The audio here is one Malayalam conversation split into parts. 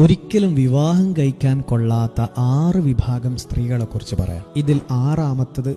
ഒരിക്കലും വിവാഹം കഴിക്കാൻ കൊള്ളാത്ത 6 വിഭാഗം സ്ത്രീകളെ കുറിച്ച് പറയാം. ഇതിൽ 6ാമത്തത്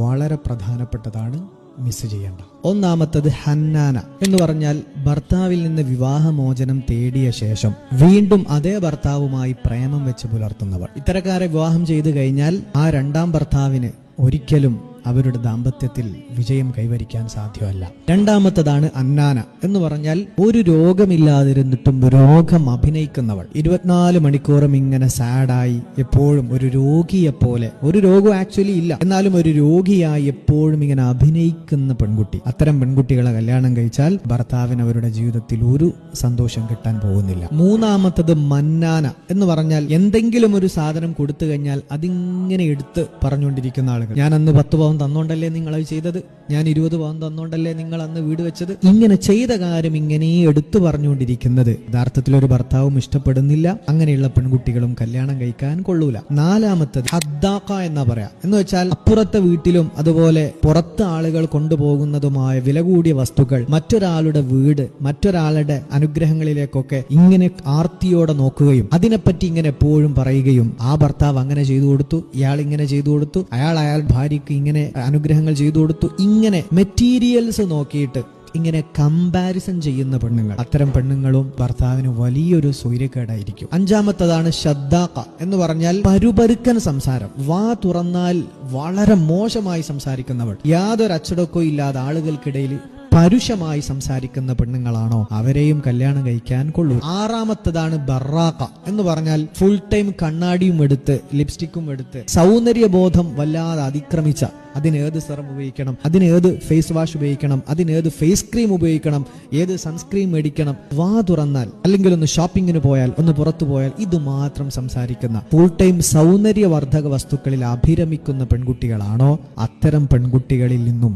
വളരെ പ്രധാനപ്പെട്ടതാണ്, മിസ് ചെയ്യേണ്ട. ഒന്നാമത്തത് ഹന്നാന എന്ന് പറഞ്ഞാൽ ഭർത്താവിൽ നിന്ന് വിവാഹമോചനം തേടിയ ശേഷം വീണ്ടും അതേ ഭർത്താവുമായി പ്രേമം വെച്ച് പുലർത്തുന്നവർ. ഇത്തരക്കാരെ വിവാഹം ചെയ്തു കഴിഞ്ഞാൽ ആ രണ്ടാം ഭർത്താവിന് ഒരിക്കലും അവരുടെ ദാമ്പത്യത്തിൽ വിജയം കൈവരിക്കാൻ സാധ്യമല്ല. രണ്ടാമത്തതാണ് അന്നാന എന്ന് പറഞ്ഞാൽ ഒരു രോഗമില്ലാതിരുന്നിട്ടും രോഗം അഭിനയിക്കുന്നവൾ. 24 മണിക്കൂറും ഇങ്ങനെ സാഡായി എപ്പോഴും ഒരു രോഗിയെപ്പോലെ, ഒരു രോഗം ആക്ച്വലി ഇല്ല എന്നാലും ഒരു രോഗിയായി എപ്പോഴും ഇങ്ങനെ അഭിനയിക്കുന്ന പെൺകുട്ടി. അത്തരം പെൺകുട്ടികളെ കല്യാണം കഴിച്ചാൽ ഭർത്താവിന് അവരുടെ ജീവിതത്തിൽ ഒരു സന്തോഷം കിട്ടാൻ പോകുന്നില്ല. മൂന്നാമത്തത് മന്നാന എന്ന് പറഞ്ഞാൽ എന്തെങ്കിലും ഒരു സാധനം കൊടുത്തു കഴിഞ്ഞാൽ അതിങ്ങനെ എടുത്ത് പറഞ്ഞുകൊണ്ടിരിക്കുന്ന ആളുകൾ. ഞാൻ അന്ന് 10 പവൻ തന്നോണ്ടല്ലേ നിങ്ങൾ അത് ചെയ്തത്, ഞാൻ 20 പവൻ തന്നോണ്ടല്ലേ നിങ്ങൾ അന്ന് വീട് വെച്ചത്. ഇങ്ങനെ ചെയ്ത കാര്യം ഇങ്ങനെ എടുത്തു പറഞ്ഞുകൊണ്ടിരിക്കുന്നത് യഥാർത്ഥത്തിൽ ഒരു ഭർത്താവും ഇഷ്ടപ്പെടുന്നില്ല. അങ്ങനെയുള്ള പെൺകുട്ടികളും കല്യാണം കഴിക്കാൻ കൊള്ളൂല. നാലാമത്തത് ഹദ്ദാഖ എന്നാ പറയാ. എന്ന് വെച്ചാൽ അപ്പുറത്തെ വീട്ടിലും അതുപോലെ പുറത്ത് ആളുകൾ കൊണ്ടുപോകുന്നതുമായ വില കൂടിയ വസ്തുക്കൾ, മറ്റൊരാളുടെ വീട്, മറ്റൊരാളുടെ അനുഗ്രഹങ്ങളിലേക്കൊക്കെ ഇങ്ങനെ ആർത്തിയോടെ നോക്കുകയും അതിനെപ്പറ്റി ഇങ്ങനെ എപ്പോഴും പറയുകയും ആ ഭർത്താവ് അങ്ങനെ ചെയ്തു കൊടുത്തു, ഇയാൾ ഇങ്ങനെ ചെയ്തു കൊടുത്തു, അയാൾ ഭാര്യയ്ക്ക് ഇങ്ങനെ അനുഗ്രഹങ്ങൾ ചെയ്തു കൊടുത്തു, ഇങ്ങനെ മെറ്റീരിയൽസ് നോക്കിയിട്ട് ഇങ്ങനെ കമ്പാരിസൺ ചെയ്യുന്ന പെണ്ണുങ്ങൾ. അത്തരം പെണ്ണുങ്ങളും ഭർത്താവിന് വലിയൊരു സ്വൈര്യക്കേടായിരിക്കും. അഞ്ചാമത്തതാണ് ഷദ്ദാഖ എന്ന് പറഞ്ഞാൽ പരുപരുക്കൻ സംസാരം. വാ തുറന്നാൽ വളരെ മോശമായി സംസാരിക്കുന്നവൾ. യാതൊരു അച്ചടക്കവും ഇല്ലാതെ ആളുകൾക്കിടയിൽ പരുഷമായി സംസാരിക്കുന്ന പെണ്ണുങ്ങളാണോ അവരെയും കല്യാണം കഴിക്കാൻ കൊള്ളൂ. ആറാമത്തതാണ് ബറാഖ എന്ന് പറഞ്ഞാൽ ഫുൾ ടൈം കണ്ണാടിയും എടുത്ത് ലിപ്സ്റ്റിക്കും എടുത്ത് സൗന്ദര്യബോധം വല്ലാതെ അതിക്രമിച്ച, അതിനേത് സെറം ഉപയോഗിക്കണം, അതിനേത് ഫേസ് വാഷ് ഉപയോഗിക്കണം, അതിനേത് ഫേസ് ക്രീം ഉപയോഗിക്കണം, ഏത് സൺസ്ക്രീൻ മേടിക്കണം, വാ തുറന്നാൽ അല്ലെങ്കിൽ ഒന്ന് ഷോപ്പിങ്ങിന് പോയാൽ, ഒന്ന് പുറത്തു പോയാൽ ഇത് മാത്രം സംസാരിക്കുന്ന, ഫുൾ ടൈം സൗന്ദര്യവർദ്ധക വസ്തുക്കളിൽ അഭിരമിക്കുന്ന പെൺകുട്ടികളാണോ അത്തരം പെൺകുട്ടികളിൽ നിന്നും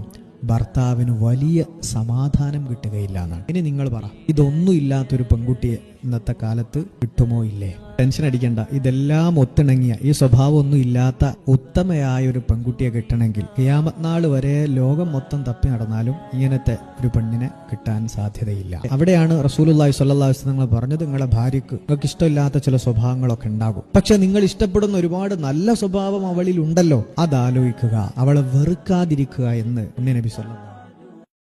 ഭർത്താവിന് വലിയ സമാധാനം കിട്ടുകയില്ല എന്നാണ്. ഇനി നിങ്ങൾ പറ, ഇതൊന്നും ഇല്ലാത്തൊരു പെൺകുട്ടിയെ ഇന്നത്തെ കാലത്ത് കിട്ടുമോ ഇല്ലേ? ടെൻഷൻ അടിക്കണ്ട. ഇതെല്ലാം ഒത്തിണങ്ങിയ, ഈ സ്വഭാവം ഒന്നും ഇല്ലാത്ത ഉത്തമയായ ഒരു പെൺകുട്ടിയെ കിട്ടണമെങ്കിൽ ഖിയാമത്ത് നാൾ വരെ ലോകം മൊത്തം തപ്പി നടന്നാലും ഇങ്ങനത്തെ ഒരു പെണ്ണിനെ കിട്ടാൻ സാധ്യതയില്ല. അവിടെയാണ് റസൂലുള്ളാഹി സ്വല്ലല്ലാഹു അലൈഹി വസല്ലം പറഞ്ഞത്, നിങ്ങളെ ഭാര്യക്ക് നിങ്ങൾക്ക് ഇഷ്ടമില്ലാത്ത ചില സ്വഭാവങ്ങളൊക്കെ ഉണ്ടാകും, പക്ഷെ നിങ്ങൾ ഇഷ്ടപ്പെടുന്ന ഒരുപാട് നല്ല സ്വഭാവം അവളിൽ ഉണ്ടല്ലോ, അതാലോചിക്കുക, അവളെ വെറുക്കാതിരിക്കുക എന്ന് നബി സ്വല്ലല്ലാഹു